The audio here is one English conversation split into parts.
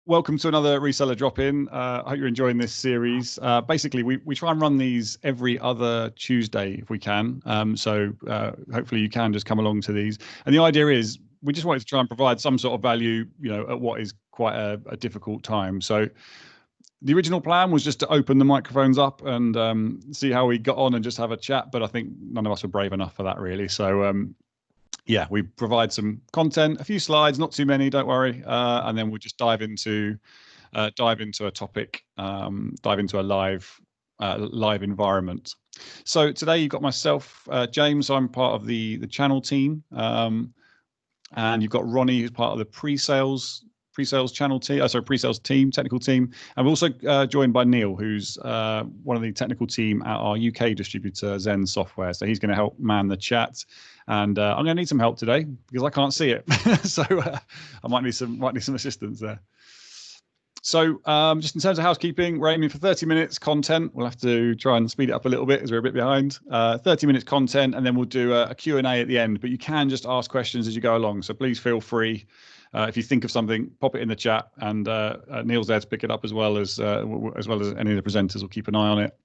Welcome to another reseller drop-in. I hope you're enjoying this series. Basically, we try and run these every other Tuesday if we can. So hopefully you can just come along to these. And the idea is we just wanted to try and provide some sort of value, at what is quite a difficult time. So the original plan was just to open the microphones up and see how we got on and just have a chat. But I think none of us were brave enough for that, really. So yeah, we provide some content, a few slides, not too many, don't worry, and then we'll just dive into a topic, dive into a live environment. So today you've got myself, James. I'm part of the channel team, and you've got Ronny, who's part of the pre-sales channel team, pre-sales team, technical team, and we're also joined by Neil, who's one of the technical team at our UK distributor, Zen Software. So he's going to help man the chat. And I'm going to need some help today because I can't see it, so I might need some assistance there. So just in terms of housekeeping, we're aiming for 30 minutes content. We'll have to try and speed it up a little bit as we're a bit behind. 30 minutes content, and then we'll do a Q&A at the end. But you can just ask questions as you go along. So please feel free. If you think of something, pop it in the chat, and Neil's there to pick it up as well as any of the presenters will keep an eye on it.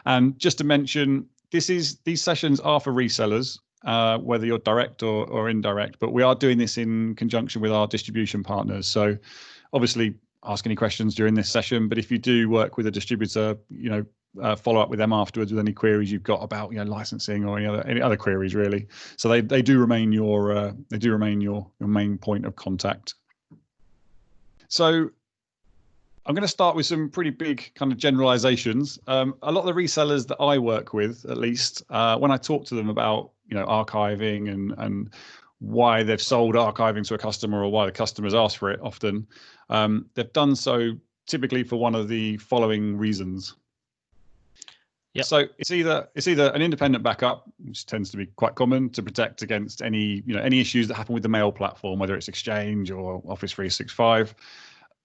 And just to mention, these sessions are for resellers. Whether you're direct or indirect, but we are doing this in conjunction with our distribution partners. So obviously ask any questions during this session, but if you do work with a distributor, follow up with them afterwards with any queries you've got about licensing or any other queries really. So they do remain your main point of contact. So I'm going to start with some pretty big kind of generalizations. A lot of the resellers that I work with, at least, when I talk to them about archiving and why they've sold archiving to a customer or why the customers ask for it often, they've done so typically for one of the following reasons. Yep. So it's either an independent backup, which tends to be quite common, to protect against any issues that happen with the mail platform, whether it's Exchange or Office 365.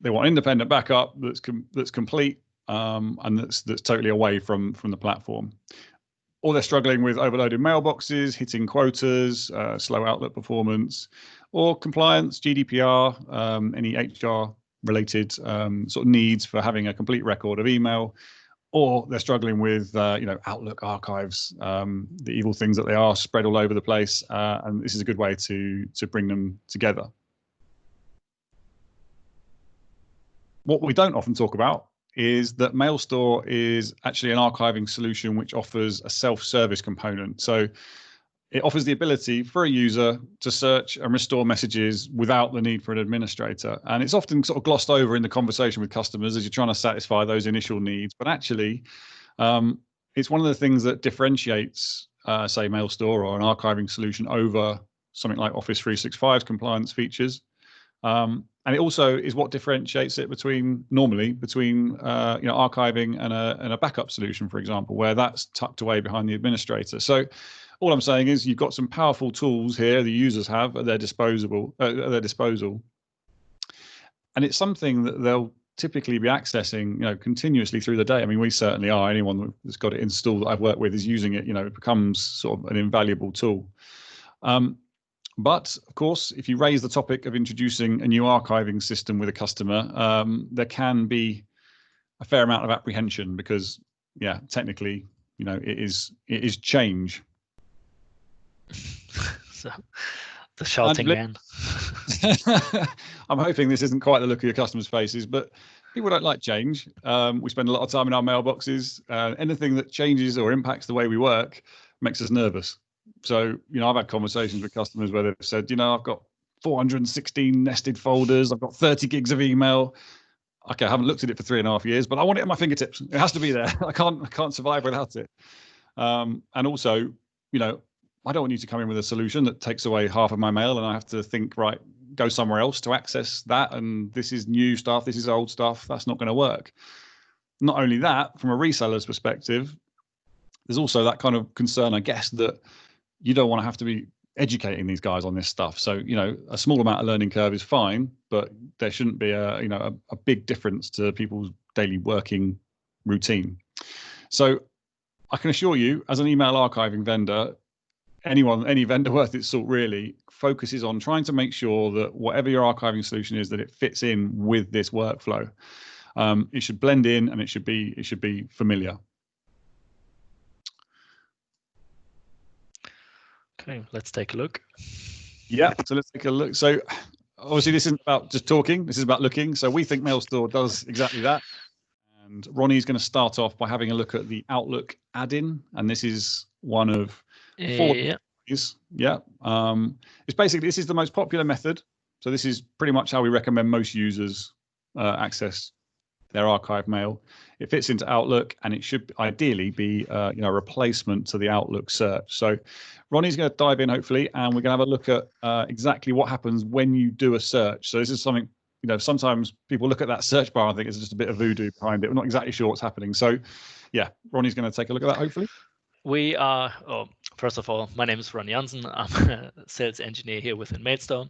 They want independent backup that's complete and that's totally away from the platform. Or they're struggling with overloaded mailboxes, hitting quotas, slow Outlook performance, or compliance, GDPR, any HR related sort of needs for having a complete record of email. Or they're struggling with Outlook archives, the evil things that they are spread all over the place, and this is a good way to bring them together. What we don't often talk about is that MailStore is actually an archiving solution which offers a self-service component. So it offers the ability for a user to search and restore messages without the need for an administrator. And it's often sort of glossed over in the conversation with customers as you're trying to satisfy those initial needs. But actually, it's one of the things that differentiates, say, MailStore or an archiving solution over something like Office 365's compliance features. And it also is what differentiates it between archiving and a backup solution, for example, where that's tucked away behind the administrator. So all I'm saying is you've got some powerful tools here the users have at their disposal, and it's something that they'll typically be accessing, continuously through the day. I mean, we certainly are. Anyone that's got it installed that I've worked with is using it. It becomes sort of an invaluable tool. But of course, if you raise the topic of introducing a new archiving system with a customer, there can be a fair amount of apprehension because, yeah, technically, it is change. So, the shouting man. I'm hoping this isn't quite the look of your customers' faces, but people don't like change. We spend a lot of time in our mailboxes. Anything that changes or impacts the way we work makes us nervous. So, I've had conversations with customers where they've said, I've got 416 nested folders. I've got 30 gigs of email. Okay, I haven't looked at it for 3.5 years, but I want it at my fingertips. It has to be there. I can't survive without it. And also, I don't want you to come in with a solution that takes away half of my mail and I have to think, right, go somewhere else to access that. And this is new stuff. This is old stuff. That's not going to work. Not only that, from a reseller's perspective, there's also that kind of concern, I guess, that you don't want to have to be educating these guys on this stuff. So, a small amount of learning curve is fine, but there shouldn't be a big difference to people's daily working routine. So I can assure you, as an email archiving vendor, any vendor worth its salt really focuses on trying to make sure that whatever your archiving solution is, that it fits in with this workflow. It should blend in, and it should be familiar. Okay, let's take a look. Yeah, so let's take a look. So obviously this isn't about just talking, this is about looking. So we think MailStore does exactly that. And Ronnie's going to start off by having a look at the Outlook add-in, and this is one of 4. Yeah. Yeah. It's basically, this is the most popular method. So this is pretty much how we recommend most users access their archive mail. It fits into Outlook, and it should ideally be a replacement to the Outlook search. So Ronnie's going to dive in hopefully, and we're going to have a look at exactly what happens when you do a search. So this is something, sometimes people look at that search bar and think it's just a bit of voodoo behind it. We're not exactly sure what's happening. So yeah, Ronnie's going to take a look at that hopefully. We are, first of all, my name is Ronny Jansen. I'm a sales engineer here within MailStore,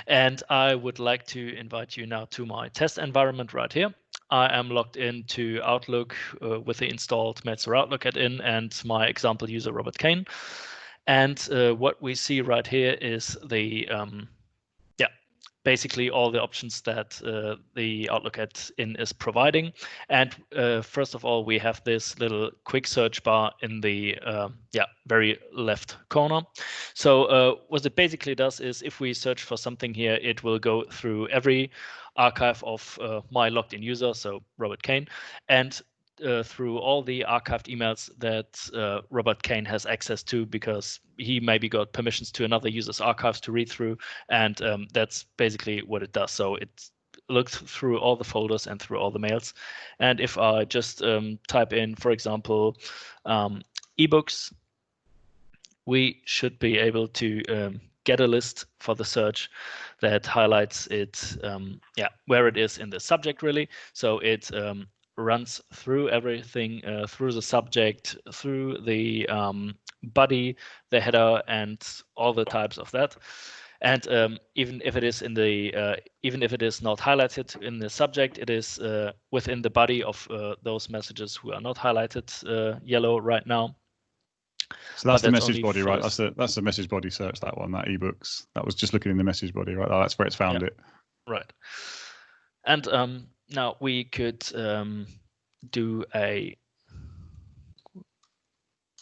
and I would like to invite you now to my test environment right here. I am logged into Outlook with the installed MailStore Outlook add-in and my example user, Robert Kane. And what we see right here is the basically all the options that the Outlook add-in is providing. And first of all, we have this little quick search bar in the very left corner. So what it basically does is if we search for something here, it will go through every archive of my logged in user, so Robert Kane, and through all the archived emails that Robert Kane has access to, because he maybe got permissions to another user's archives to read through, and that's basically what it does. So it looks through all the folders and through all the mails. And if I just type in, for example, ebooks, we should be able to get a list for the search that highlights it, where it is in the subject really. So it runs through everything, through the subject, through the body, the header, and all the types of that. And even if it is in the, even if it is not highlighted in the subject, it is within the body of those messages who are not highlighted yellow right now. So that's the message body, right? That's the message body search. That one, that ebooks. That was just looking in the message body, right? That's where it's found it. Right. And now we could do a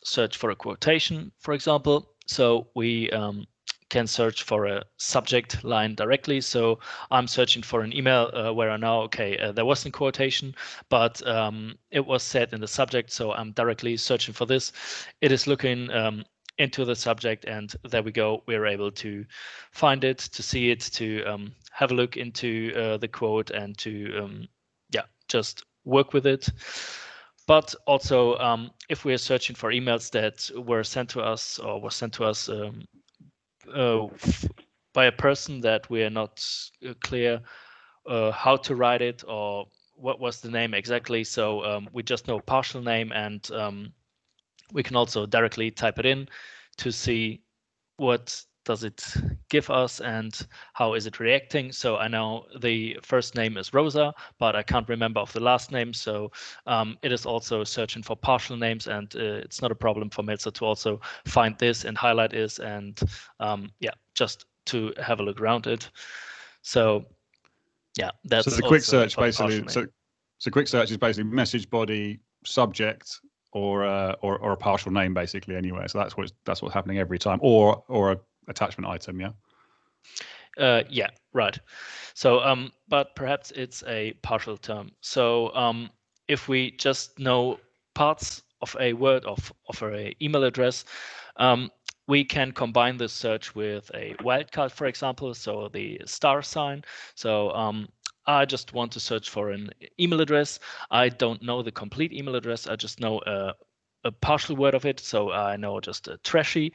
search for a quotation, for example. So we can search for a subject line directly. So I'm searching for an email where I know, okay, there was a quotation, but it was said in the subject. So I'm directly searching for this. It is looking into the subject, and there we go. We're able to find it, to see it, to have a look into the quote, and to just work with it. But also, if we're searching for emails that were sent to us or were sent to us by a person that we are not clear how to write it or what was the name exactly, so we just know partial name, and we can also directly type it in to see what does it give us and how is it reacting. So I know the first name is Rosa, but I can't remember of the last name. So it is also searching for partial names, and it's not a problem for MailStore to also find this and highlight this, and just to have a look around it. So that's so the quick search basically. So quick search is basically message body, subject, or a partial name basically anyway. So that's what's happening every time, or a attachment item. Right. So but perhaps it's a partial term. So if we just know parts of a word of an email address, we can combine this search with a wildcard, for example, so the star sign. So I just want to search for an email address. I don't know the complete email address. I just know a partial word of it. So I know just a trashy.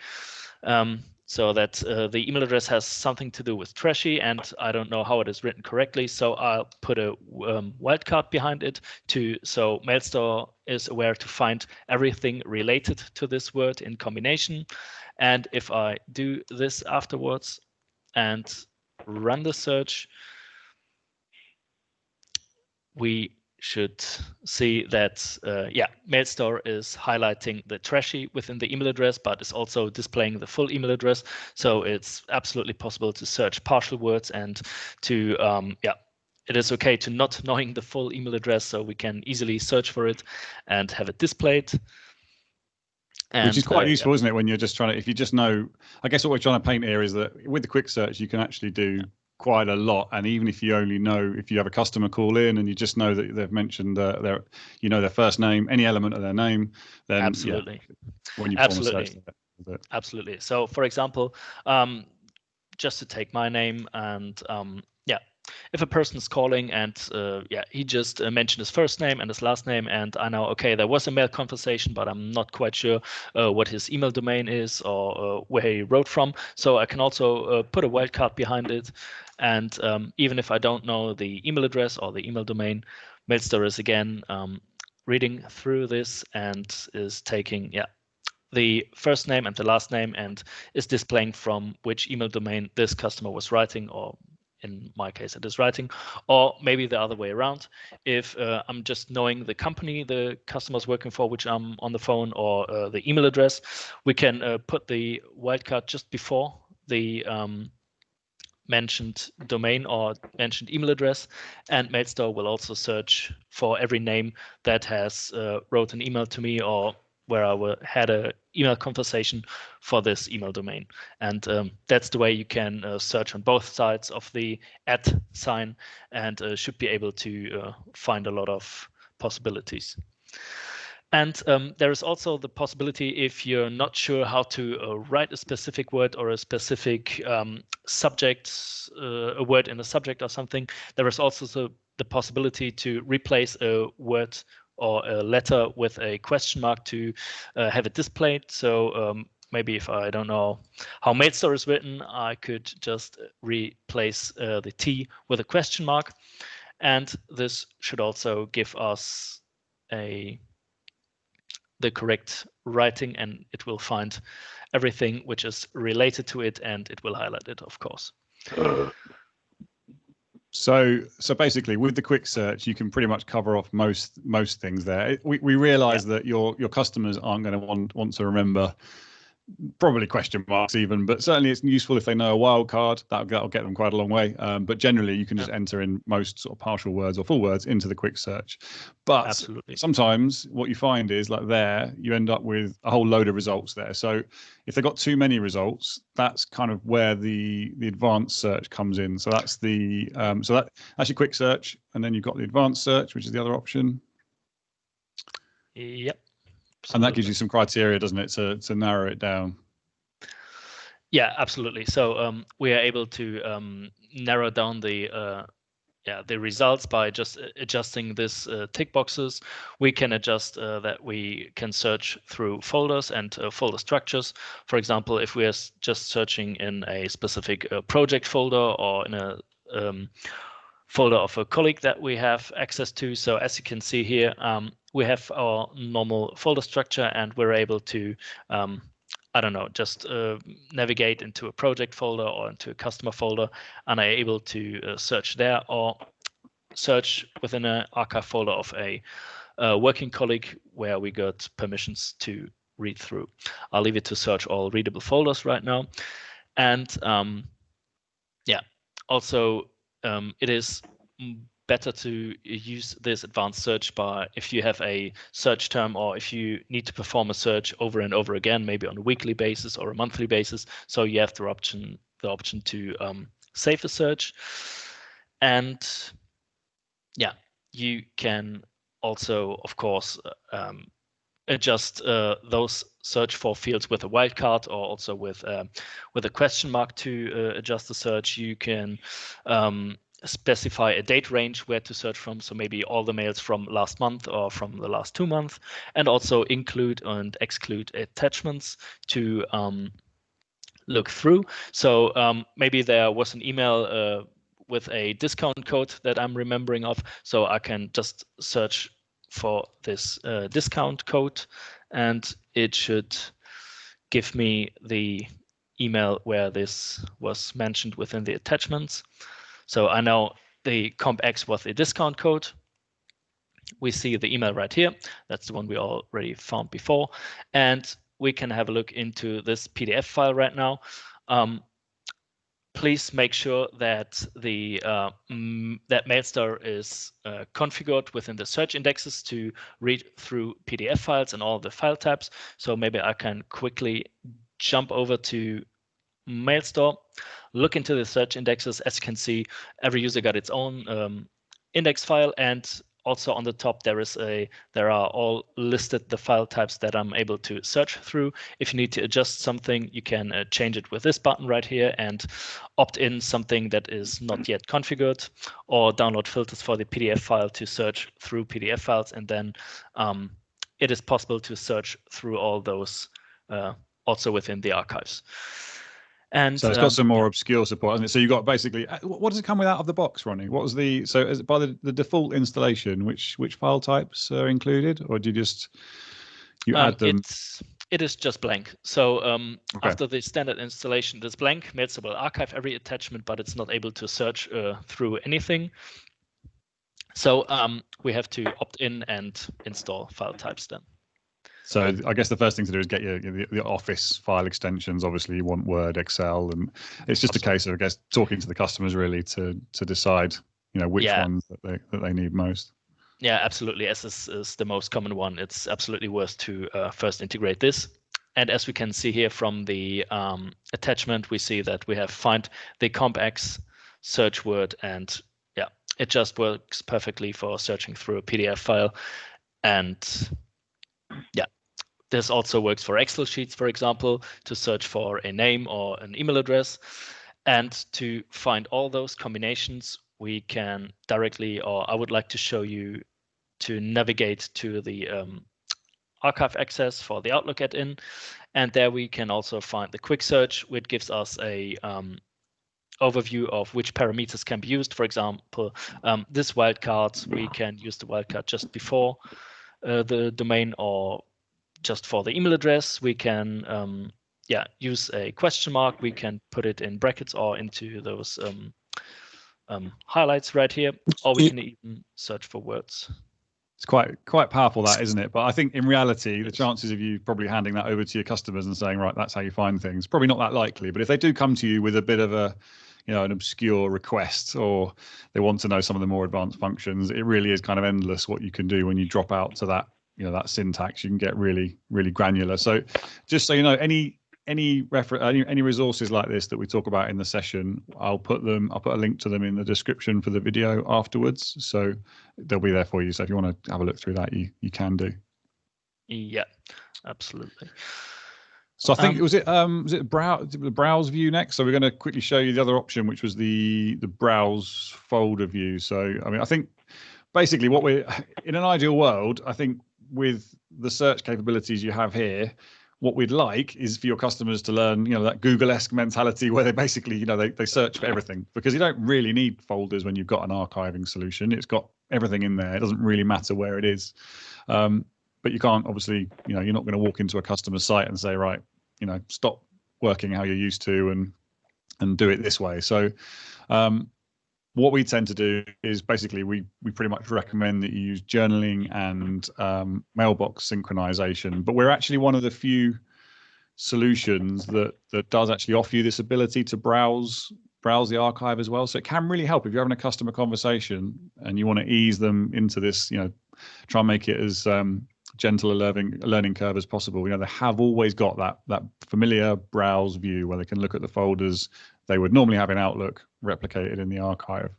So that the email address has something to do with trashy, and I don't know how it is written correctly. So I'll put a wildcard behind it so MailStore is aware to find everything related to this word in combination. And if I do this afterwards and run the search, we should see that, MailStore is highlighting the trashy within the email address, but is also displaying the full email address. So it's absolutely possible to search partial words and to, it is okay to not knowing the full email address, so we can easily search for it and have it displayed. And, which is quite useful, isn't it? When you're just trying to, if you just know, I guess what we're trying to paint here is that with the quick search, you can actually do quite a lot. And even if you only know, if you have a customer call in and you just know that they've mentioned their first name, any element of their name, then absolutely, when you perform a search, absolutely. So, for example, just to take my name and if a person's calling and he just mentioned his first name and his last name, and I know, okay, there was a mail conversation, but I'm not quite sure what his email domain is or where he wrote from. So I can also put a wildcard behind it. And even if I don't know the email address or the email domain, MailStore is again reading through this and is taking the first name and the last name and is displaying from which email domain this customer was writing, or in my case it is writing, or maybe the other way around. If I'm just knowing the company the customer's working for, which I'm on the phone, or the email address, we can put the wildcard just before the mentioned domain or mentioned email address, and MailStore will also search for every name that has wrote an email to me or where I had an email conversation for this email domain. And that's the way you can search on both sides of the @ sign, and should be able to find a lot of possibilities. And there is also the possibility, if you're not sure how to write a specific word or a specific subject, a word in a subject or something, there is also the possibility to replace a word or a letter with a question mark to have it displayed. So maybe if I don't know how MailStore is written, I could just replace the T with a question mark. And this should also give us the correct writing, and it will find everything which is related to it, and it will highlight it, of course. So basically, with the quick search, you can pretty much cover off most things there. We realize that your customers aren't going to want to remember probably question marks even, but certainly it's useful if they know a wildcard. That'll get them quite a long way. But generally, you can just enter in most sort of partial words or full words into the quick search. But absolutely, sometimes what you find is like there, you end up with a whole load of results there. So if they've got too many results, that's kind of where the advanced search comes in. So that's that's your quick search, and then you've got the advanced search, which is the other option. Yep. Absolutely. And that gives you some criteria, doesn't it, to narrow it down? Yeah, absolutely. So we are able to narrow down the results by just adjusting this tick boxes. We can adjust that we can search through folders and folder structures. For example, if we are just searching in a specific project folder or in a folder of a colleague that we have access to. So as you can see here, we have our normal folder structure, and we're able to, just navigate into a project folder or into a customer folder, and are able to search there, or search within an archive folder of a working colleague where we got permissions to read through. I'll leave it to search all readable folders right now. And also, it is better to use this advanced search bar if you have a search term, or if you need to perform a search over and over again, maybe on a weekly basis or a monthly basis. So you have the option to save a search. And you can also, of course, adjust those search for fields with a wildcard, or also with a question mark to adjust the search. You can specify a date range where to search from, so maybe all the mails from last month or from the last 2 months, and also include and exclude attachments to look through. So maybe there was an email with a discount code that I'm remembering of, so I can just search for this discount code, and it should give me the email where this was mentioned within the attachments. So I know the CompX was the discount code, we see the email right here. That's the one we already found before. And we can have a look into this PDF file right now. Please make sure that the that MailStore is configured within the search indexes to read through PDF files and all the file types. So maybe I can quickly jump over to MailStore, look into the search indexes. As you can see, every user got its own index file, and also on the top there are all listed the file types that I'm able to search through. If you need to adjust something, you can change it with this button right here and opt in something that is not yet configured, or download filters for the PDF file to search through PDF files, and then it is possible to search through all those also within the archives. And so it's got some more obscure support, hasn't it? So you got basically, what does it come with out of the box, Ronny? What was by the default installation, which file types are included, or do you just add them? It is just blank. So after the standard installation, it's blank. MailStore will archive every attachment, but it's not able to search through anything. So we have to opt in and install file types then. So I guess the first thing to do is get the Office file extensions. Obviously, you want Word, Excel, and it's just a case of, I guess, talking to the customers really to decide, which ones that they need most. Yeah, absolutely. As this is the most common one, it's absolutely worth to first integrate this. And as we can see here from the attachment, we see that we have find the CompX, search Word, and yeah, it just works perfectly for searching through a PDF file. And yeah, this also works for Excel sheets, for example, to search for a name or an email address. And to find all those combinations, we can directly, or I would like to show you to navigate to the archive access for the Outlook add-in. And there we can also find the quick search, which gives us a overview of which parameters can be used. For example, this wildcard, we can use the wildcard just before the domain or just for the email address. We can use a question mark. We can put it in brackets or into those highlights right here, or we can even search for words. It's quite powerful, that, isn't it? But I think in reality, the chances of you probably handing that over to your customers and saying, right, that's how you find things, probably not that likely. But if they do come to you with a bit of an obscure request, or they want to know some of the more advanced functions, it really is kind of endless what you can do when you drop out to that, that syntax. You can get really, really granular. So just so you know, any resources like this that we talk about in the session, I'll put a link to them in the description for the video afterwards, so they'll be there for you. So if you want to have a look through that, you can do. Yeah, absolutely. So I think was it the browse view next. So we're going to quickly show you the other option, which was the browse folder view. So I mean, I think basically what we're in an ideal world, I think with the search capabilities you have here, what we'd like is for your customers to learn, that Google-esque mentality where they basically, they search for everything, because you don't really need folders when you've got an archiving solution. It's got everything in there. It doesn't really matter where it is. But you can't, obviously, you're not going to walk into a customer site and say, right, stop working how you're used to and do it this way. So what we tend to do is basically we pretty much recommend that you use journaling and mailbox synchronization, but we're actually one of the few solutions that does actually offer you this ability to browse the archive as well. So it can really help if you're having a customer conversation and you want to ease them into this, try and make it as gentle a learning curve as possible. They have always got that familiar browse view where they can look at the folders they would normally have in Outlook replicated in the archive.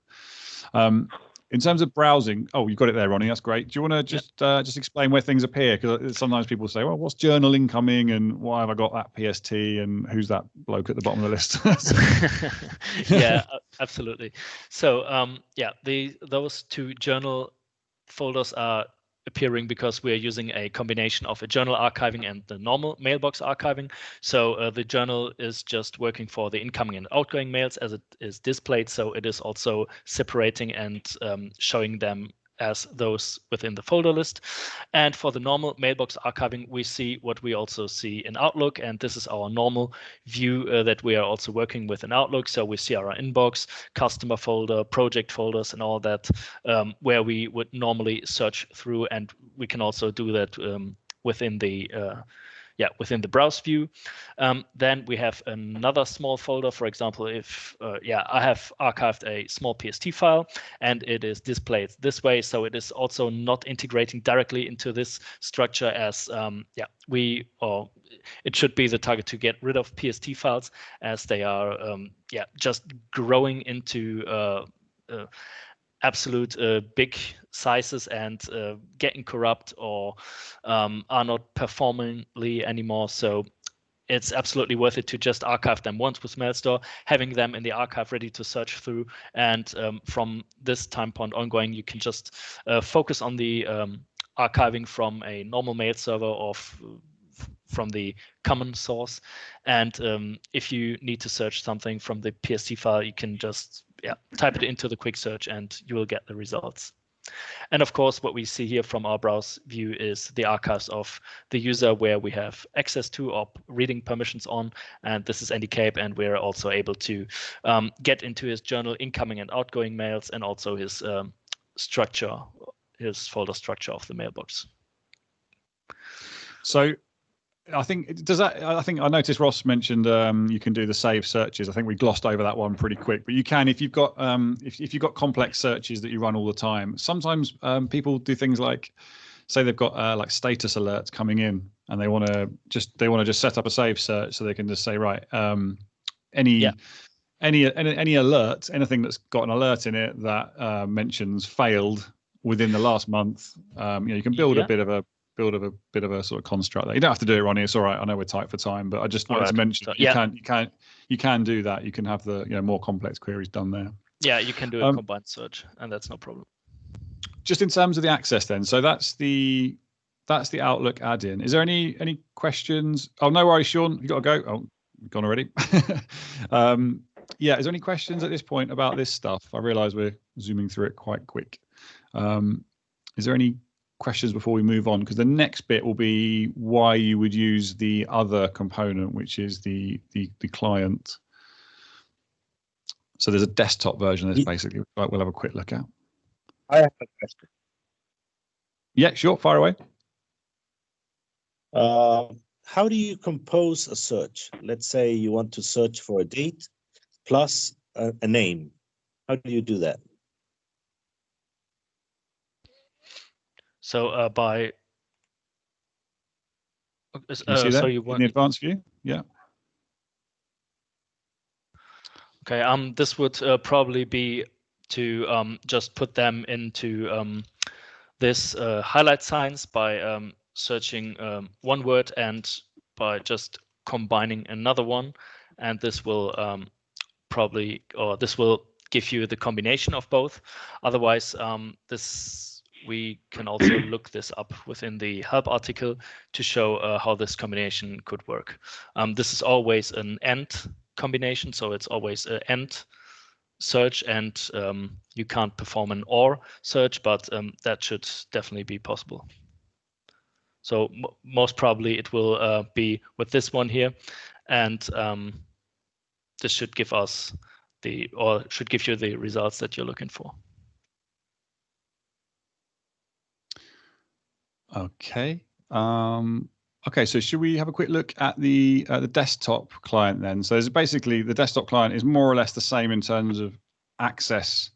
In terms of browsing, you've got it there, Ronny. That's great. Do you want to just explain where things appear? Because sometimes people say, well, what's journal incoming and why have I got that PST and who's that bloke at the bottom of the list? Yeah, absolutely. So those two journal folders are appearing because we are using a combination of a journal archiving and the normal mailbox archiving. So the journal is just working for the incoming and outgoing mails as it is displayed. So it is also separating and showing them as those within the folder list. And for the normal mailbox archiving, we see what we also see in Outlook. And this is our normal view that we are also working with in Outlook. So we see our inbox, customer folder, project folders, and all that, where we would normally search through. And we can also do that within the within the browse view. Then we have another small folder. For example, if I have archived a small PST file and it is displayed this way, so it is also not integrating directly into this structure as it should be the target to get rid of PST files, as they are just growing into absolute big sizes and getting corrupt or are not performingly anymore. So it's absolutely worth it to just archive them once with MailStore, having them in the archive ready to search through. And from this time point ongoing, you can just focus on the archiving from a normal mail server or from the common source. And if you need to search something from the PST file, you can just type it into the quick search and you will get the results. And of course, what we see here from our browse view is the archives of the user where we have access to or reading permissions on. And this is Andy Cape, and we're also able to get into his journal incoming and outgoing mails, and also his structure, his folder structure of the mailbox. So I think I noticed Ross mentioned you can do the save searches. I think we glossed over that one pretty quick, but you can if you've got if you've got complex searches that you run all the time. Sometimes people do things like, say they've got like status alerts coming in, and they want to just set up a save search so they can just say, right, any alert, anything that's got an alert in it that mentions failed within the last month. You can build a bit of a sort of construct there. You don't have to do it, Ronny. It's all right. I know we're tight for time, but I just wanted to mention you can do that. You can have the more complex queries done there. Yeah, you can do a combined search, and that's no problem. Just in terms of the access, then. So that's the Outlook add-in. Is there any questions? Oh, no worries, Sean. You got to go. Oh, you've gone already. Is there any questions at this point about this stuff? I realise we're zooming through it quite quick. Is there any questions before we move on? Because the next bit will be why you would use the other component, which is the client. So there's a desktop version of this, basically. We'll have a quick look at. I have a question. Yeah, sure. Fire away. How do you compose a search? Let's say you want to search for a date plus a name. How do you do that? So by so you want in the advanced view, yeah. Okay. This would probably be to just put them into this highlight signs by searching one word and by just combining another one, and this will this will give you the combination of both. Otherwise, we can also look this up within the help article to show how this combination could work. This is always an AND combination, so it's always an AND search, and you can't perform an OR search, but that should definitely be possible. So most probably it will be with this one here, and this should give us should give you the results that you're looking for. Okay. Okay. So should we have a quick look at the desktop client then? So there's basically the desktop client is more or less the same in terms of access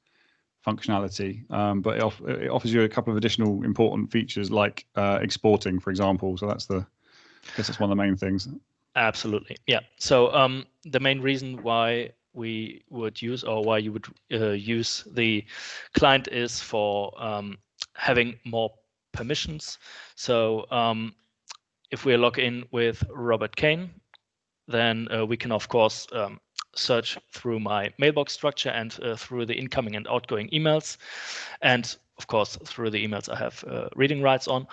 functionality, but it offers you a couple of additional important features like exporting, for example. So I guess that's one of the main things. Absolutely. Yeah. So the main reason why we would use, or why you would use the client, is for having more permissions. So if we log in with Robert Kane, then we can of course search through my mailbox structure and through the incoming and outgoing emails, and of course through the emails I have reading rights on.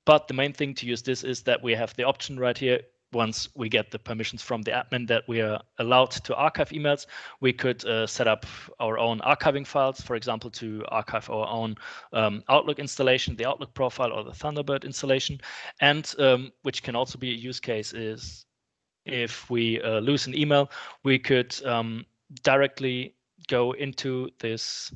But the main thing to use this is that we have the option right here once we get the permissions from the admin that we are allowed to archive emails, we could set up our own archiving files, for example, to archive our own Outlook installation, the Outlook profile, or the Thunderbird installation. And which can also be a use case is if we lose an email, we could directly go into this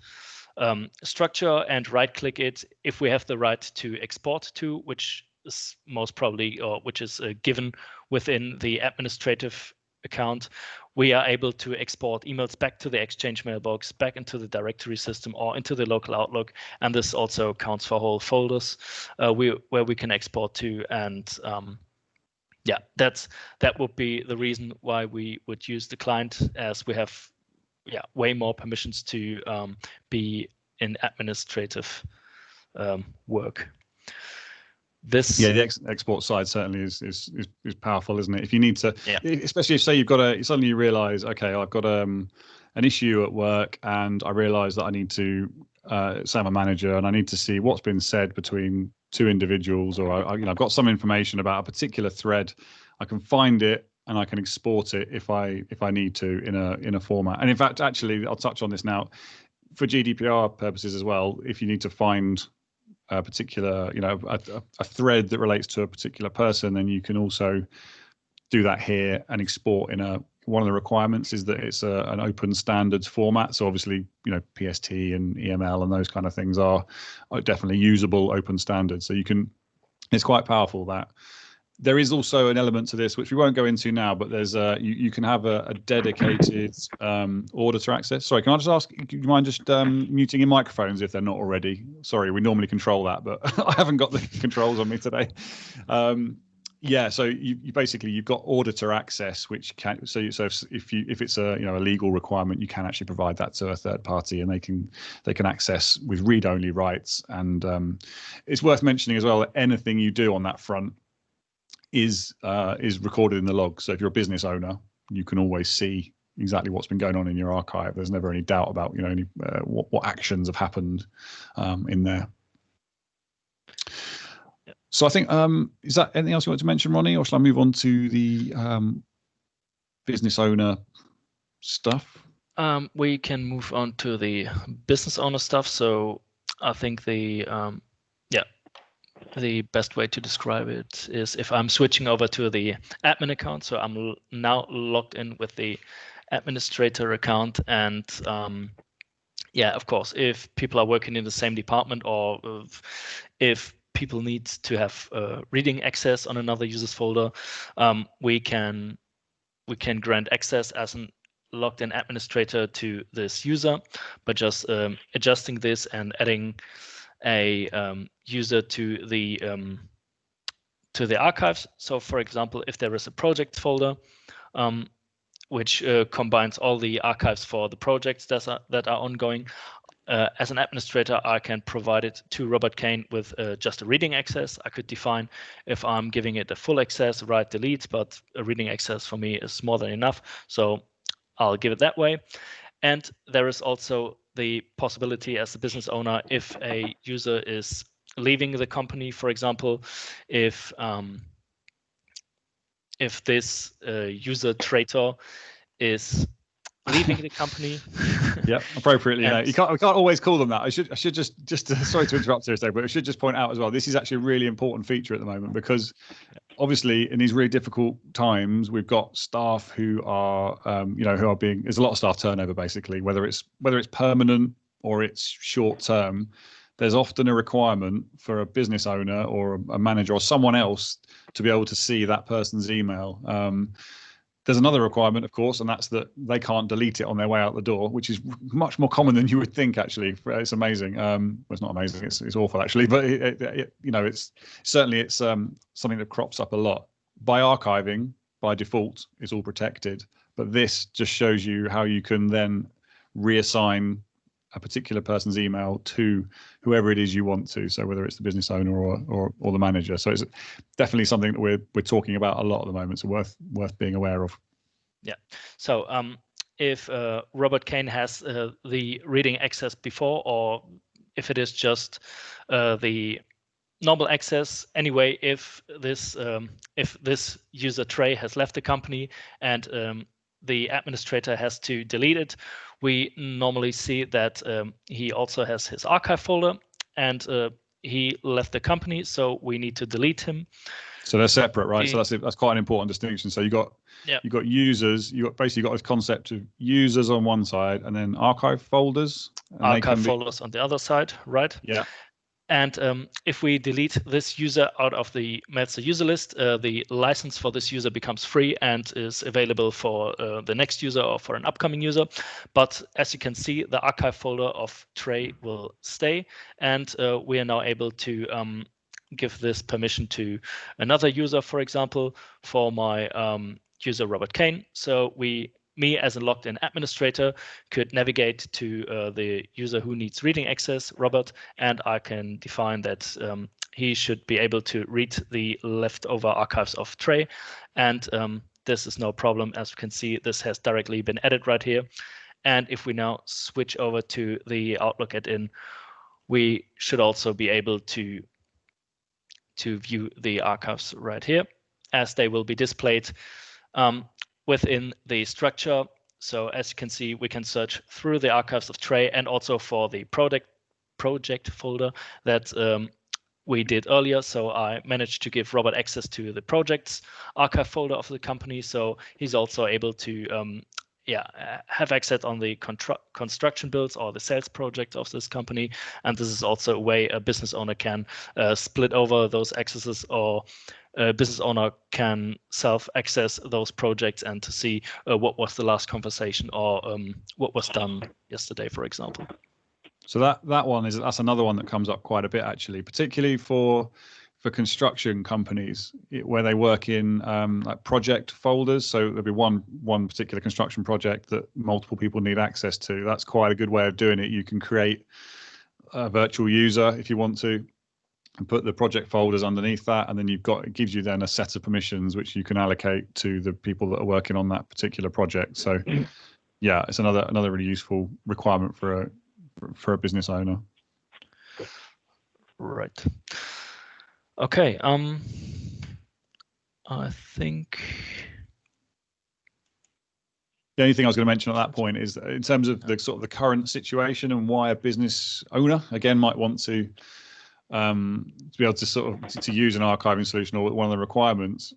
structure and right-click it if we have the right to export to, which is most probably, or which is given within the administrative account. We are able to export emails back to the Exchange mailbox, back into the directory system, or into the local Outlook. And this also counts for whole folders where we can export to. And yeah, that would be the reason why we would use the client, as we have way more permissions to be in administrative work. The export side certainly is powerful, isn't it? If you need to, especially if, say, you've got suddenly you realize, okay, I've got an issue at work, and I realize that I need to say I'm a manager and I need to see what's been said between two individuals, or I've got some information about a particular thread. I can find it and I can export it if I need to in a format. And in fact, actually, I'll touch on this now for GDPR purposes as well. If you need to find a particular, a thread that relates to a particular person, then you can also do that here and export in one of the requirements is that it's an open standards format. So obviously, PST and EML and those kind of things are definitely usable open standards. So it's quite powerful that. There is also an element to this, which we won't go into now, but there's you can have a dedicated auditor access. Sorry, can I just ask, do you mind just muting your microphones if they're not already? Sorry, we normally control that, but I haven't got the controls on me today. So you basically, you've got auditor access, which can if it's a a legal requirement, you can actually provide that to a third party, and they can access with read-only rights. And it's worth mentioning as well that anything you do on that front is recorded in the log. So if you're a business owner, you can always see exactly what's been going on in your archive. There's never any doubt about what actions have happened in there. So I think is that anything else you want to mention, Ronny, or shall I move on to the business owner stuff? We can move on to the business owner stuff. So I think the best way to describe it is if I'm switching over to the admin account. So I'm now logged in with the administrator account. And of course, if people are working in the same department, or if people need to have reading access on another user's folder, we can grant access as an logged in administrator to this user, but just adjusting this and adding a user to the archives. So for example, if there is a project folder which combines all the archives for the projects that are ongoing, as an administrator, I can provide it to Robert Kane with just a reading access. I could define if I'm giving it a full access, write, delete, but a reading access for me is more than enough. So I'll give it that way. And there is also the possibility as a business owner, if a user is leaving the company, for example, if this user traitor is leaving the company. Yeah, appropriately. We can't always call them that. I should just sorry to interrupt here, but I should just point out as well, this is actually a really important feature at the moment, because obviously in these really difficult times, we've got staff who are there's a lot of staff turnover, basically, whether it's permanent or it's short term. There's often a requirement for a business owner or a manager or someone else to be able to see that person's email. There's another requirement, of course, and that's that they can't delete it on their way out the door, which is much more common than you would think. Actually, it's amazing. Well, it's not amazing; it's awful actually. But it's certainly something that crops up a lot. By archiving, by default, it's all protected. But this just shows you how you can then reassign a particular person's email to whoever it is you want to. So whether it's the business owner or the manager. So it's definitely something that we're talking about a lot at the moment. So worth being aware of. Yeah. So if Robert Kane has the reading access before, or if it is just the normal access anyway. If this user tray has left the company and the administrator has to delete it, we normally see that he also has his archive folder, and he left the company, so we need to delete him. So they're separate, right? So that's quite an important distinction. So you got users, you got basically got this concept of users on one side and then archive folders. And archive folders on the other side, right? Yeah. And if we delete this user out of the MailStore user list, the license for this user becomes free and is available for the next user or for an upcoming user. But as you can see, the archive folder of tray will stay, and we are now able to give this permission to another user, for example, for my user Robert Kane. So me as a logged in administrator could navigate to the user who needs reading access, Robert, and I can define that he should be able to read the leftover archives of tray. And this is no problem. As you can see, this has directly been added right here. And if we now switch over to the Outlook add-in, we should also be able to view the archives right here, as they will be displayed within the structure. So as you can see, we can search through the archives of tray and also for the project folder that we did earlier. So I managed to give Robert access to the projects archive folder of the company. So he's also able to have access on the construction builds or the sales project of this company. And this is also a way a business owner can split over those accesses, or a business owner can self-access those projects and to see what was the last conversation or what was done yesterday, for example. So that's another one that comes up quite a bit, actually, particularly for construction companies where they work in like project folders. So there'll be one particular construction project that multiple people need access to. That's quite a good way of doing it. You can create a virtual user if you want to, and put the project folders underneath that, and then it gives you then a set of permissions which you can allocate to the people that are working on that particular project. So yeah, it's another really useful requirement for a business owner. Right. Okay. I think the only thing I was going to mention at that point is in terms of the sort of the current situation and why a business owner again might want to be able to sort of to use an archiving solution, or one of the requirements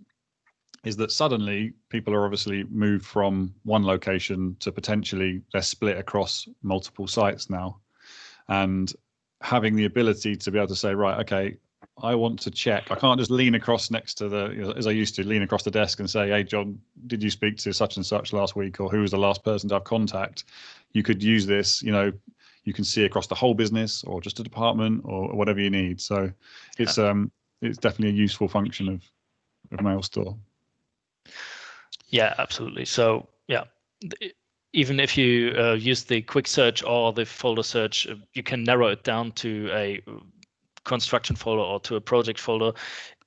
is that suddenly people are obviously moved from one location to potentially they're split across multiple sites now, and having the ability to be able to say, right, okay, I want to check. I can't just lean across next to as I used to lean across the desk and say, hey, John, did you speak to such and such last week? Or who was the last person to have contact? You could use this, you can see across the whole business or just a department or whatever you need. So it's definitely a useful function of MailStore. Yeah, absolutely. So yeah, even if you use the quick search or the folder search, you can narrow it down to a construction folder or to a project folder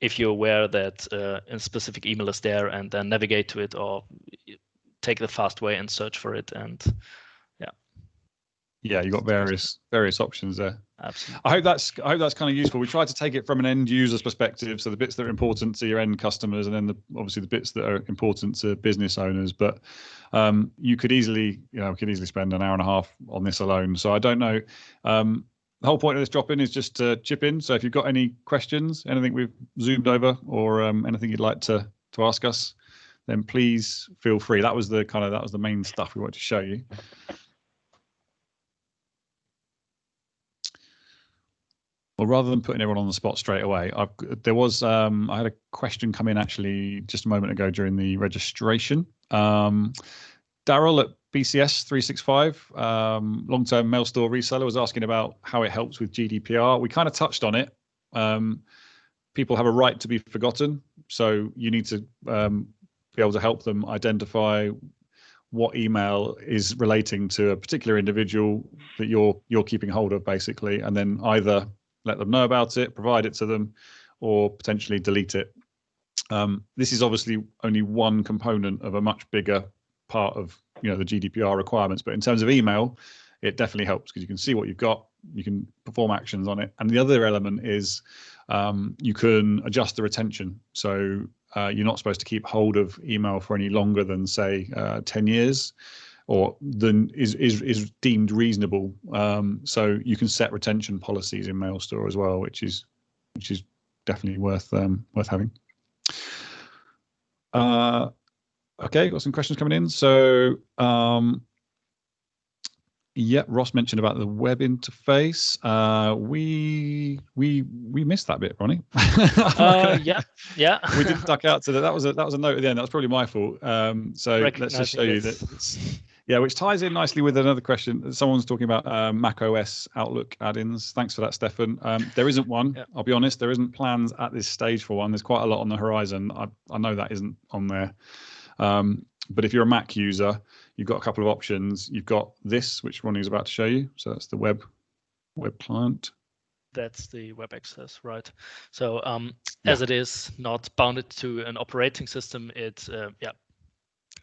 if you're aware that a specific email is there, and then navigate to it or take the fast way and search for it. And yeah, you got various options there. Absolutely. I hope that's kind of useful. We tried to take it from an end user's perspective, so the bits that are important to your end customers, and then obviously the bits that are important to business owners. But you could easily spend an hour and a half on this alone. So I don't know. The whole point of this drop-in is just to chip in. So if you've got any questions, anything we've zoomed over, or anything you'd like to ask us, then please feel free. That was the main stuff we wanted to show you. Well, rather than putting everyone on the spot straight away, I had a question come in actually just a moment ago during the registration. Daryl at BCS 365, long-term MailStore reseller, was asking about how it helps with GDPR. We kind of touched on it. People have a right to be forgotten, so you need to be able to help them identify what email is relating to a particular individual that you're keeping hold of, basically, and then either let them know about it, provide it to them, or potentially delete it. This is obviously only one component of a much bigger part of the GDPR requirements. But in terms of email, it definitely helps because you can see what you've got, you can perform actions on it. And the other element is You can adjust the retention. So you're not supposed to keep hold of email for any longer than, say, 10 years, or than is deemed reasonable. So you can set retention policies in MailStore as well, which is definitely worth having. Okay, got some questions coming in. So yeah, Ross mentioned about the web interface. We missed that bit, Ronny. Yeah. We didn't duck out to that. That was a note at the end. That was probably my fault. So let's just show you that. Yeah, which ties in nicely with another question. Someone's talking about Mac OS Outlook add-ins. Thanks for that, Stefan. There isn't one. Yeah. I'll be honest. There isn't plans at this stage for one. There's quite a lot on the horizon. I know that isn't on there. But if you're a Mac user, you've got a couple of options. You've got this, which Ronny's about to show you. So that's the web client. That's the web access, right? So as it is not bounded to an operating system, it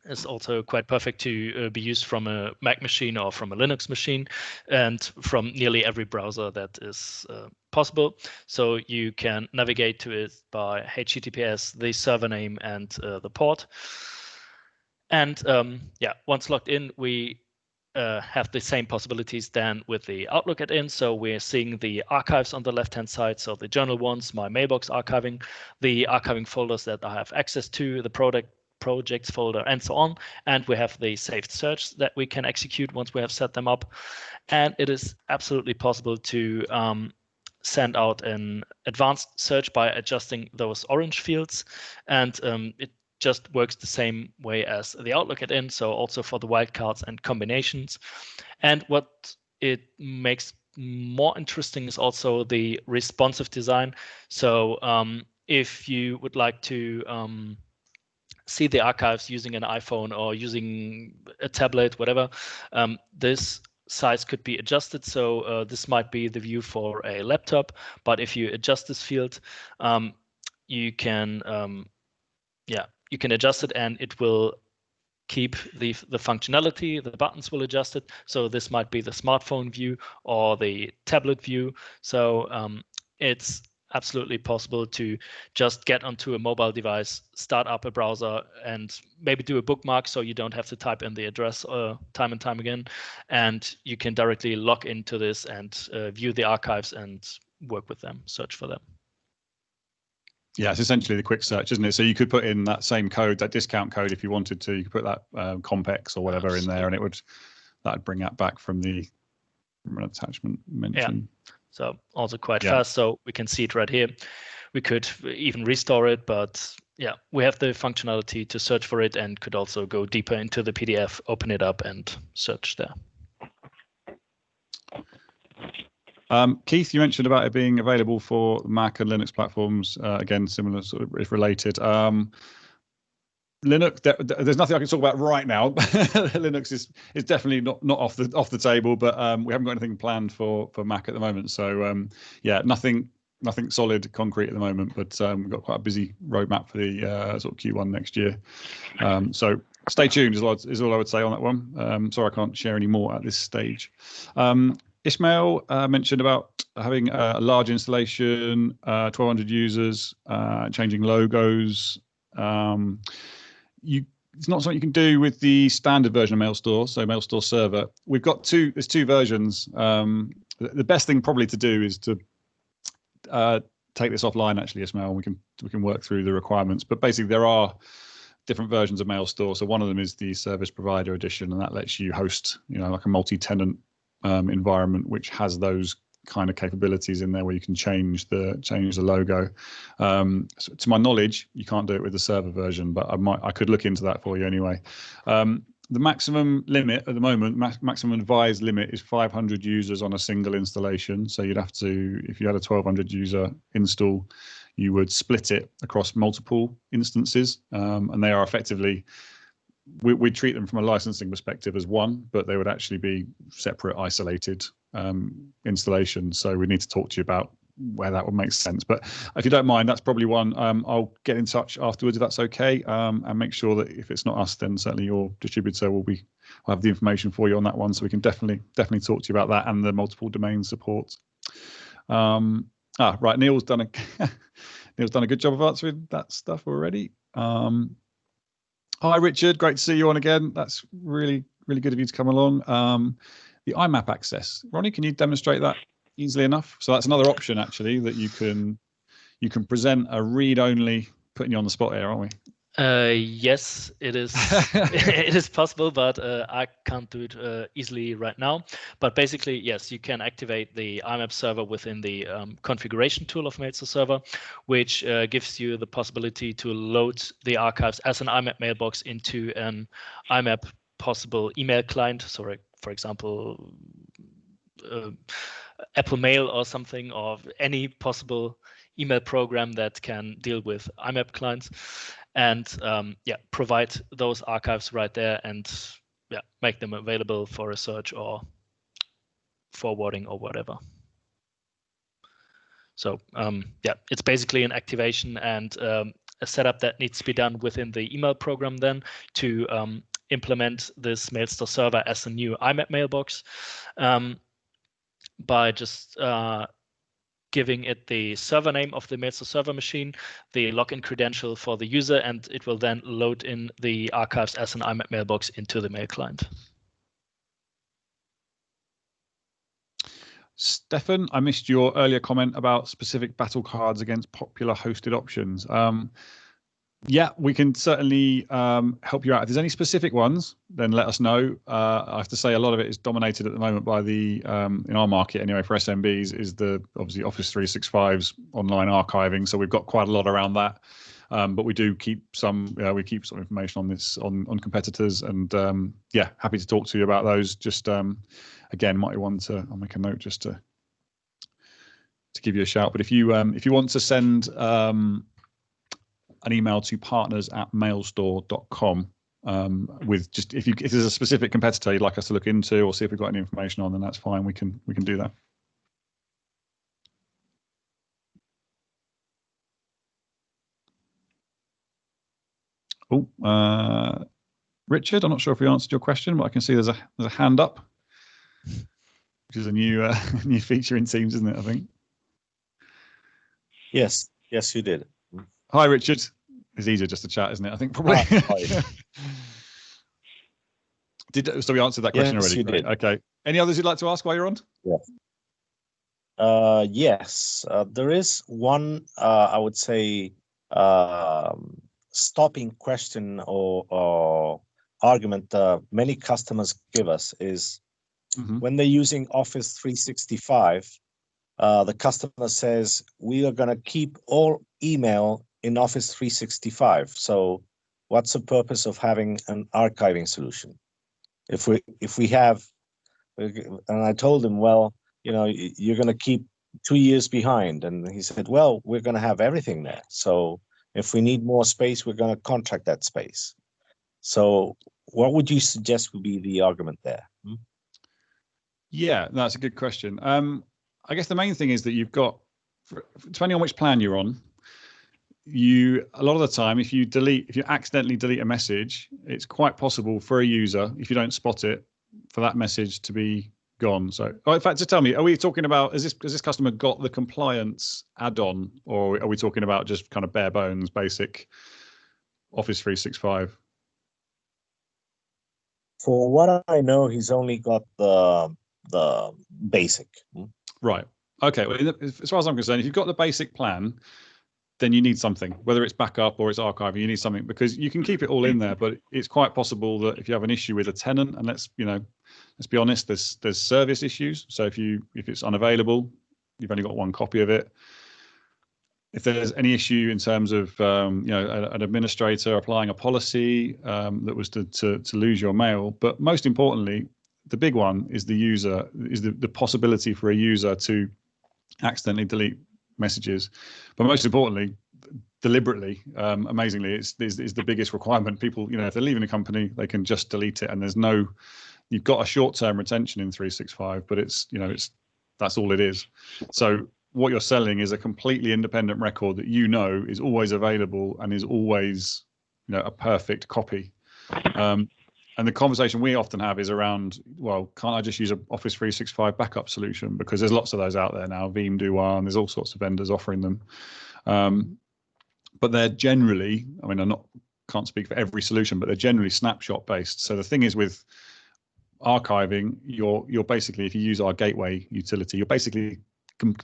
is also quite perfect to be used from a Mac machine or from a Linux machine, and from nearly every browser that is possible. So you can navigate to it by HTTPS, the server name, and the port. And once logged in, we have the same possibilities then with the Outlook add-in. So we're seeing the archives on the left-hand side. So the journal ones, my mailbox archiving, the archiving folders that I have access to, the projects folder, and so on. And we have the saved search that we can execute once we have set them up. And it is absolutely possible to send out an advanced search by adjusting those orange fields. And it just works the same way as the Outlook add-in, so also for the wildcards and combinations. And what it makes more interesting is also the responsive design. So if you would like to see the archives using an iPhone or using a tablet, whatever, this size could be adjusted. So this might be the view for a laptop, but if you adjust this field, you can you can adjust it, and it will keep the functionality. The buttons will adjust it. So this might be the smartphone view or the tablet view. So it's absolutely possible to just get onto a mobile device, start up a browser, and maybe do a bookmark so you don't have to type in the address time and time again. And you can directly log into this and view the archives and work with them, search for them. Yeah, it's essentially the quick search, isn't it? So you could put in that same code, that discount code, if you wanted to. You could put that Compex or whatever in there, and that'd bring that back from an attachment mention. Yeah. So also quite fast. So we can see it right here. We could even restore it, but yeah, we have the functionality to search for it, and could also go deeper into the PDF, open it up, and search there. Keith, you mentioned about it being available for Mac and Linux platforms. Again, similar, sort of, if related. Linux, there's nothing I can talk about right now. Linux is definitely not off the table, but we haven't got anything planned for Mac at the moment. So yeah, nothing solid, concrete at the moment. But we've got quite a busy roadmap for the sort of Q1 next year. So stay tuned is all I would say on that one. Sorry, I can't share any more at this stage. Ismail mentioned about having a large installation, 1,200 users, changing logos. It's not something you can do with the standard version of MailStore, so MailStore Server. There's two versions. The best thing probably to do is to take this offline, actually, Ismail, and we can work through the requirements. But basically, there are different versions of MailStore. So one of them is the Service Provider Edition, and that lets you host, like a multi-tenant environment which has those kind of capabilities in there where you can change the logo. So to my knowledge, you can't do it with the server version, but I could look into that for you anyway. The maximum limit at the moment, maximum advised limit, is 500 users on a single installation. So you'd have to, if you had a 1,200 user install, you would split it across multiple instances, and they are effectively, we treat them from a licensing perspective as one, but they would actually be separate, isolated installations. So we need to talk to you about where that would make sense. But if you don't mind, that's probably one. I'll get in touch afterwards if that's okay, and make sure that if it's not us, then certainly your distributor will have the information for you on that one. So we can definitely talk to you about that and the multiple domain support. Right. Neil's done a good job of answering that stuff already. Hi, Richard. Great to see you on again. That's really, really good of you to come along. The IMAP access. Ronny, can you demonstrate that easily enough? So that's another option, actually, that you can present a read-only, putting you on the spot here, aren't we? Yes, it is. It is possible, but I can't do it easily right now. But basically, yes, you can activate the IMAP server within the configuration tool of MailStore server, which gives you the possibility to load the archives as an IMAP mailbox into an IMAP possible email client. So, for example, Apple Mail or something, or any possible email program that can deal with IMAP clients, and provide those archives right there, and make them available for a search or forwarding or whatever. So it's basically an activation and a setup that needs to be done within the email program then to implement this MailStore server as a new IMAP mailbox by just giving it the server name of the MailStore server machine, the login credential for the user, and it will then load in the archives as an IMAP mailbox into the mail client. Stefan, I missed your earlier comment about specific battle cards against popular hosted options. Yeah, we can certainly help you out. If there's any specific ones, then let us know. I have to say a lot of it is dominated at the moment by the, in our market anyway, for SMBs, is the obviously Office 365's online archiving. So we've got quite a lot around that. But we do keep some, we keep some information on this, on competitors, and yeah, happy to talk to you about those. Just again, might want to, I'll make a note just to give you a shout. But if you want to send an email to partners@mailstore.com with just if there's a specific competitor you'd like us to look into or see if we've got any information on, then that's fine. We can do that. Oh, Richard, I'm not sure if we answered your question, but I can see there's a hand up, which is a new new feature in Teams, isn't it? I think. Yes, you did. Hi, Richard. It's easier just to chat, isn't it? I think probably. So we answered that question already. You did. Okay. Any others you'd like to ask while you're on? Yeah. Yes, there is one. I would say stopping question or argument many customers give us is when they're using Office 365. The customer says we are going to keep all email in Office 365. So what's the purpose of having an archiving solution? If we have, and I told him, well, you're going to keep 2 years behind. And he said, well, we're going to have everything there. So if we need more space, we're going to contract that space. So what would you suggest would be the argument there? Yeah, that's a good question. I guess the main thing is that you've got, depending on which plan you're on, a lot of the time, if you accidentally delete a message, it's quite possible for a user, if you don't spot it, for that message to be gone. So, in fact, just tell me, are we talking about, has this customer got the compliance add-on, or are we talking about just kind of bare bones, basic Office 365? For what I know, he's only got the basic. Right. Okay. Well, as far as I'm concerned, if you've got the basic plan, then you need something, whether it's backup or it's archiving, you need something, because you can keep it all in there, but it's quite possible that if you have an issue with a tenant, and let's be honest, there's service issues. So if it's unavailable, you've only got one copy of it. If there's any issue in terms of an administrator applying a policy that was to lose your mail, but most importantly, the big one is the possibility for a user to accidentally delete messages, but most importantly, deliberately, amazingly, it's the biggest requirement. People, if they're leaving a company, they can just delete it, and you've got a short-term retention in 365, but that's all it is. So what you're selling is a completely independent record that is always available and is always a perfect copy. And the conversation we often have is around, well, can't I just use an Office 365 backup solution? Because there's lots of those out there now. Veeam do one. There's all sorts of vendors offering them. But they're generally, I mean, can't speak for every solution, but they're generally snapshot based. So the thing is with archiving, you're basically, if you use our gateway utility, you're basically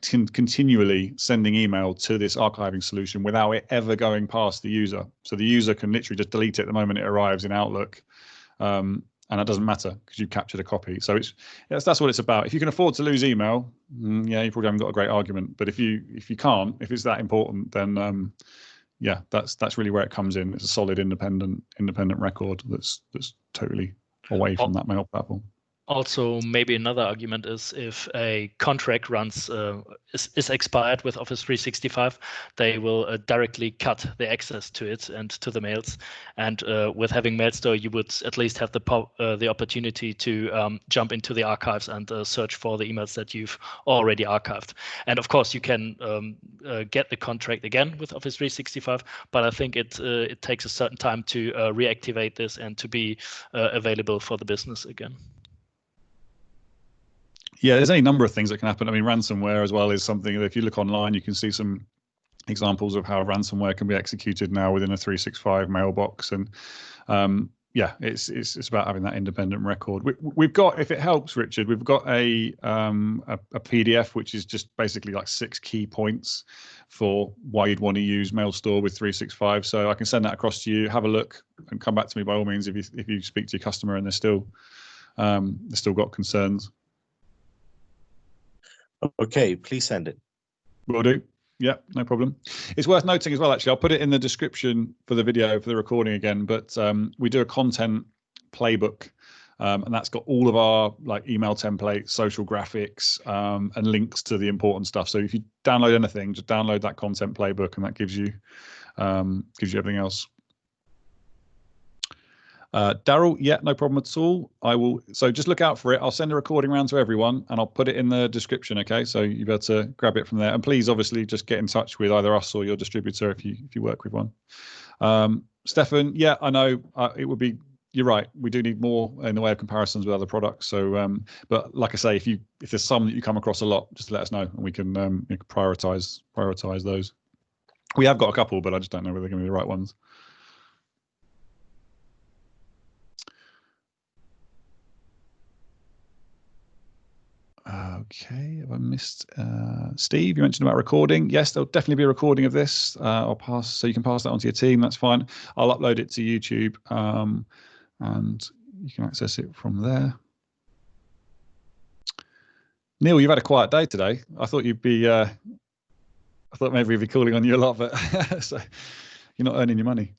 continually sending email to this archiving solution without it ever going past the user. So the user can literally just delete it the moment it arrives in Outlook. And that doesn't matter because you've captured a copy. So that's what it's about. If you can afford to lose email, yeah, you probably haven't got a great argument. But if you can't, if it's that important, then yeah, that's really where it comes in. It's a solid independent record that's totally away from that mail platform. Also, maybe another argument is if a contract runs is expired with Office 365, they will directly cut the access to it and to the mails. And with having MailStore, you would at least have the opportunity to jump into the archives and search for the emails that you've already archived. And of course, you can get the contract again with Office 365, but I think it takes a certain time to reactivate this and to be available for the business again. Yeah, there's any number of things that can happen. I mean, ransomware as well is something that if you look online, you can see some examples of how ransomware can be executed now within a 365 mailbox. And yeah, it's about having that independent record. We've got, if it helps, Richard, we've got a PDF which is just basically like 6 key points for why you'd want to use MailStore with 365. So I can send that across to you. Have a look and come back to me by all means if you speak to your customer and they're still got concerns. Okay, please send it. Will do. Yeah, no problem. It's worth noting as well, actually, I'll put it in the description for the video, for the recording again, but we do a content playbook, and that's got all of our like email templates, social graphics, and links to the important stuff. So if you download anything, just download that content playbook, and that gives you everything else. Daryl, yeah, no problem at all. I will. So just look out for it. I'll send a recording around to everyone, and I'll put it in the description. Okay, so you better grab it from there. And please, obviously, just get in touch with either us or your distributor if you work with one. Stefan, yeah, I know it would be. You're right. We do need more in the way of comparisons with other products. So, but like I say, if there's some that you come across a lot, just let us know, and we can prioritize those. We have got a couple, but I just don't know whether they're going to be the right ones. Okay, have I missed Steve? You mentioned about recording. Yes, there'll definitely be a recording of this. I'll pass, so you can pass that on to your team. That's fine. I'll upload it to YouTube, and you can access it from there. Neil, you've had a quiet day today. I thought you'd be. I thought maybe we'd be calling on you a lot, but so you're not earning your money.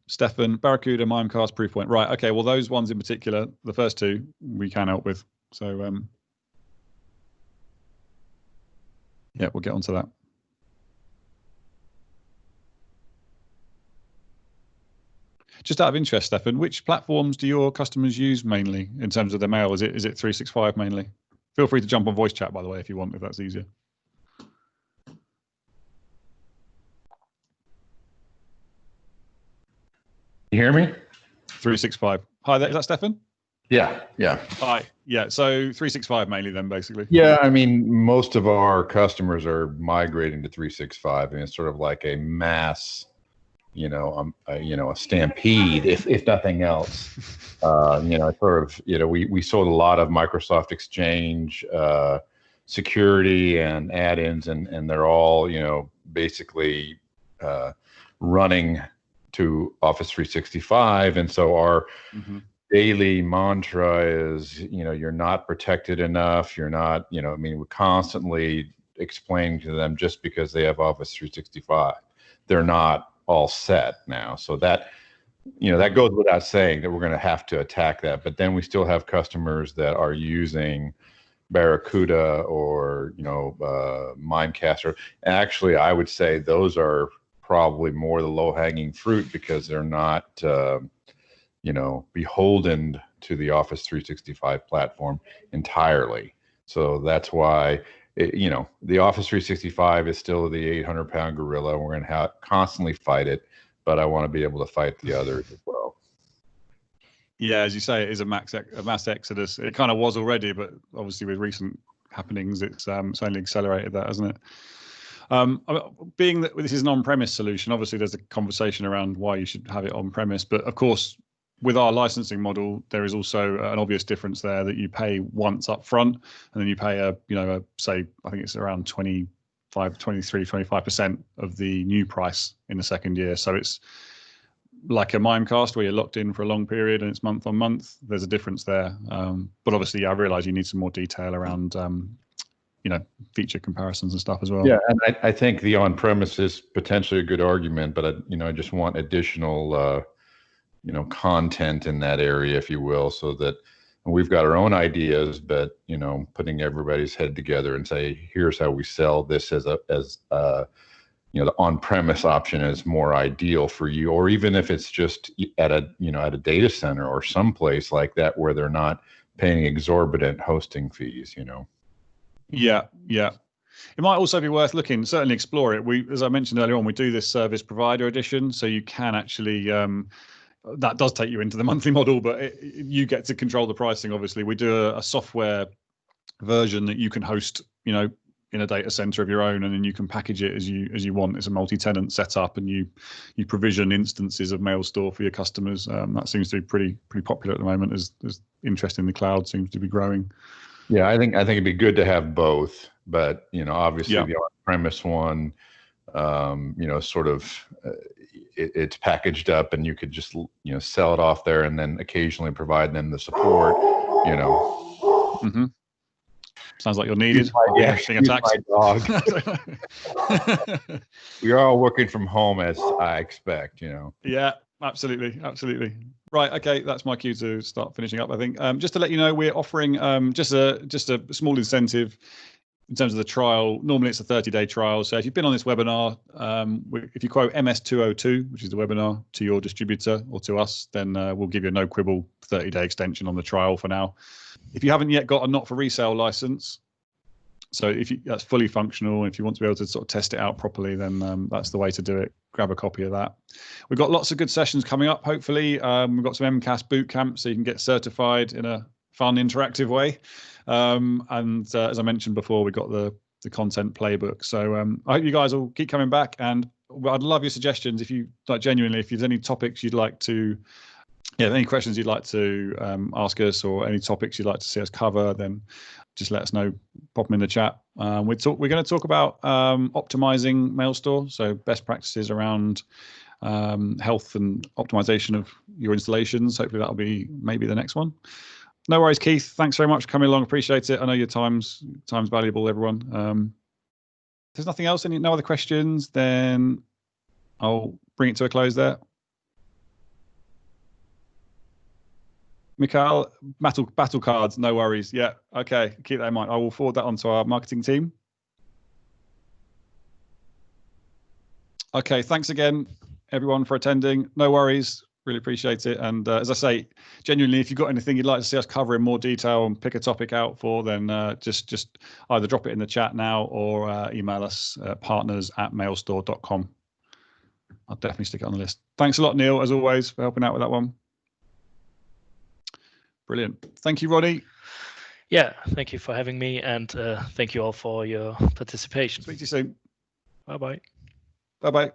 Stefan, Barracuda, Mimecast, Proofpoint. Right. Okay. Well, those ones in particular, the first two, we can help with. So, yeah, we'll get onto that. Just out of interest, Stefan, which platforms do your customers use mainly in terms of their mail? Is it 365 mainly? Feel free to jump on voice chat, by the way, if you want, if that's easier. You hear me? 365. Hi there, is that Stefan? Yeah. Hi. Yeah. So 365 mainly then, basically. Yeah. I mean, most of our customers are migrating to 365, and it's sort of like a mass, a stampede, if nothing else. We sold a lot of Microsoft Exchange security and add-ins, and they're all, basically running to Office 365. And so our daily mantra is, you're not protected enough. You're not, we're constantly explaining to them just because they have Office 365, they're not all set now. So that, that goes without saying that we're going to have to attack that. But then we still have customers that are using Barracuda or, Mimecast. Actually, I would say those are probably more the low-hanging fruit because they're not, beholden to the Office 365 platform entirely. So that's why, the Office 365 is still the 800-pound gorilla. We're going to constantly fight it, but I want to be able to fight the others as well. Yeah, as you say, it is a mass exodus. It kind of was already, but obviously with recent happenings, it's only accelerated that, hasn't it? Being that this is an on-premise solution, obviously there's a conversation around why you should have it on-premise. But of course, with our licensing model, there is also an obvious difference there that you pay once up front, and then you pay say, I think it's around 25% of the new price in the second year. So it's like a Mimecast where you're locked in for a long period and it's month on month. There's a difference there. But obviously I realize you need some more detail around feature comparisons and stuff as well. Yeah, and I think the on-premise is potentially a good argument, but I just want additional content in that area, if you will, so that we've got our own ideas, but putting everybody's head together and say, here's how we sell this as the on-premise option is more ideal for you, or even if it's just at a data center or someplace like that where they're not paying exorbitant hosting fees. Yeah. It might also be worth looking, certainly explore it. As I mentioned earlier on, we do this service provider edition, so you can actually, that does take you into the monthly model, but you get to control the pricing. Obviously, we do a software version that you can host, in a data center of your own, and then you can package it as you want. It's a multi-tenant setup, and you provision instances of MailStore for your customers. That seems to be pretty popular at the moment, as interest in the cloud seems to be growing. Yeah, I think it'd be good to have both, but obviously the on-premise one, sort of it's packaged up, and you could just sell it off there, and then occasionally provide them the support. Mm-hmm. Sounds like you're needed. My dog. We are all working from home, as I expect. Yeah. Absolutely. Right. Okay. That's my cue to start finishing up, I think. Just to let you know, we're offering just a small incentive in terms of the trial. Normally it's a 30-day trial. So if you've been on this webinar, if you quote MS202, which is the webinar, to your distributor or to us, then we'll give you a no quibble 30-day extension on the trial for now. If you haven't yet got a not for resale license, so that's fully functional, if you want to be able to sort of test it out properly, then that's the way to do it. Grab a copy of that. We've got lots of good sessions coming up, hopefully. We've got some MCAS boot camp, so you can get certified in a fun, interactive way. And as I mentioned before, we've got the content playbook. So I hope you guys will keep coming back, and I'd love your suggestions. If you genuinely, if there's any topics you'd like to, any questions you'd like to ask us, or any topics you'd like to see us cover, then just let us know. Pop them in the chat. We're going to talk about optimizing MailStore, so best practices around health and optimization of your installations. Hopefully that'll be maybe the next one. No worries, Keith. Thanks very much for coming along. Appreciate it. I know your time's valuable, everyone. If there's nothing else, no other questions, then I'll bring it to a close there. Mikhail, battle cards, no worries. Yeah, okay, keep that in mind. I will forward that onto our marketing team. Okay, thanks again, everyone, for attending. No worries, really appreciate it. And as I say, genuinely, if you've got anything you'd like to see us cover in more detail and pick a topic out for, then just either drop it in the chat now or email us partners@mailstore.com. I'll definitely stick it on the list. Thanks a lot, Neil, as always, for helping out with that one. Brilliant. Thank you, Ronny. Yeah, thank you for having me, and thank you all for your participation. Speak to you soon. Bye-bye. Bye-bye.